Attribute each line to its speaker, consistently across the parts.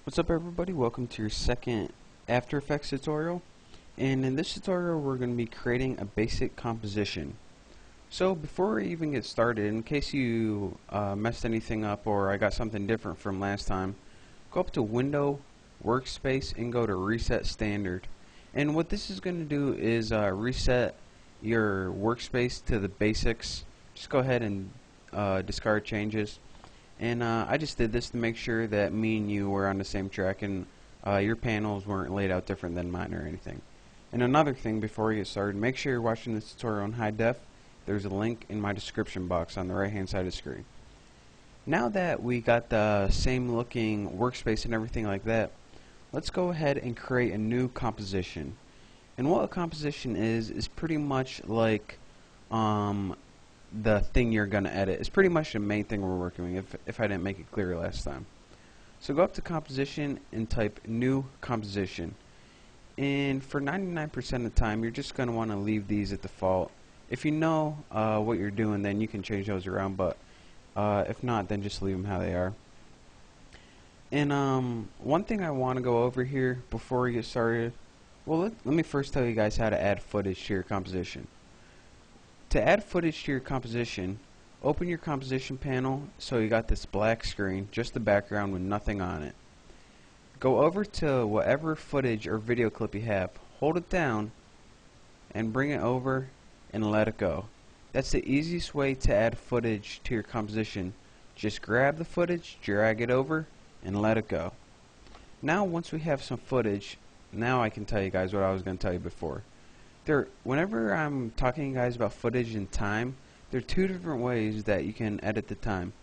Speaker 1: What's up everybody, welcome to your second After Effects tutorial, and in this tutorial we're going to be creating a basic composition. So before we even get started, in case you messed anything up or I got something different from last time, go up to Window, Workspace, and go to Reset Standard. And what this is going to do is reset your workspace to the basics. Just go ahead and discard changes. And I just did this to make sure that me and you were on the same track and your panels weren't laid out different than mine or anything. And another thing before we get started, make sure you're watching this tutorial in high def. There's a link in my description box on the right hand side of the screen. Now that we got the same looking workspace and everything like that, let's go ahead and create a new composition. And what a composition is pretty much like the thing you're going to edit. It's pretty much the main thing we're working with, if I didn't make it clear last time. So go up to composition and type new composition. And for 99% of the time, you're just going to want to leave these at default. If you know what you're doing, then you can change those around, but if not, then just leave them how they are. And one thing I want to go over here before we get started, well, let me first tell you guys how to add footage to your composition. To add footage to your composition, open your composition panel so you got this black screen, just the background with nothing on it. Go over to whatever footage or video clip you have, hold it down, and bring it over and let it go. That's the easiest way to add footage to your composition. Just grab the footage, drag it over, and let it go. Now once we have some footage, now I can tell you guys what I was going to tell you before. Whenever I'm talking to you guys about footage and time, there are two different ways that you can edit the time.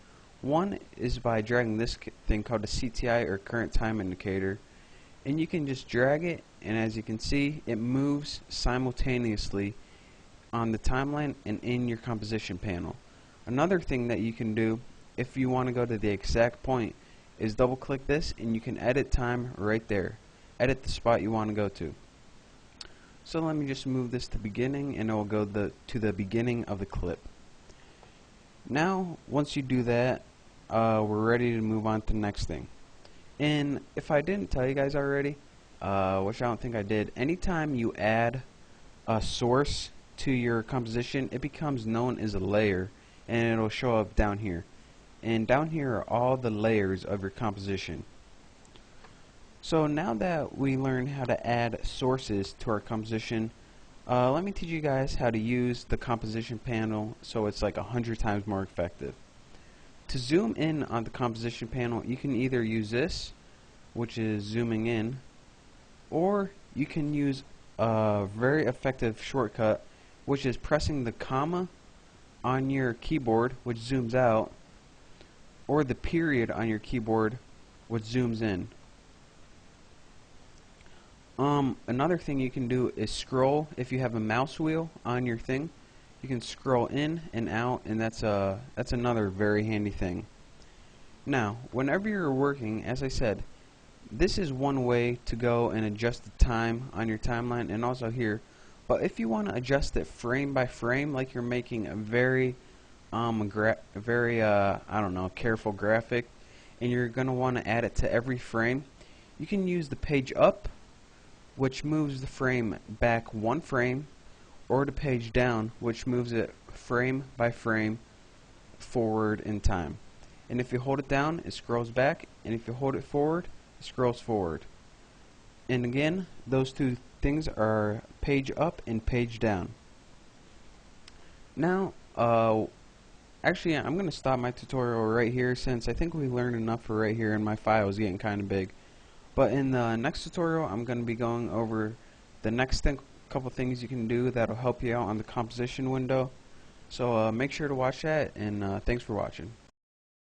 Speaker 1: One is by dragging this thing called a CTI, or current time indicator, and you can just drag it, and as you can see, it moves simultaneously on the timeline and in your composition panel. Another thing that you can do, if you want to go to the exact point, is double click this and you can edit time right there. Edit the spot you want to go to. So let me just move this to beginning, and it will go to the beginning of the clip. Now, once you do that, we're ready to move on to the next thing. And if I didn't tell you guys already, which I don't think I did, anytime you add a source to your composition, it becomes known as a layer, and it'll show up down here. And down here are all the layers of your composition. So now that we learned how to add sources to our composition, let me teach you guys how to use the composition panel so it's like 100 times more effective. To zoom in on the composition panel, you can either use this, which is zooming in, or you can use a very effective shortcut, which is pressing the comma on your keyboard, which zooms out, or the period on your keyboard, which zooms in. Another thing you can do is scroll. If you have a mouse wheel on your thing, you can scroll in and out, and that's another very handy thing. Now, whenever you're working, as I said, this is one way to go and adjust the time on your timeline, and also here. But if you want to adjust it frame by frame, like you're making a very I don't know, careful graphic, and you're going to want to add it to every frame, you can use the page up, which moves the frame back one frame, or the page down, which moves it frame by frame forward in time. And if you hold it down, it scrolls back, and if you hold it forward, it scrolls forward. And again, those two things are page up and page down. Now, actually, I'm going to stop my tutorial right here, since I think we learned enough for right here, and my file is getting kind of big. But in the next tutorial, I'm going to be going over the next couple things you can do that'll help you out on the composition window. So make sure to watch that, and thanks for watching.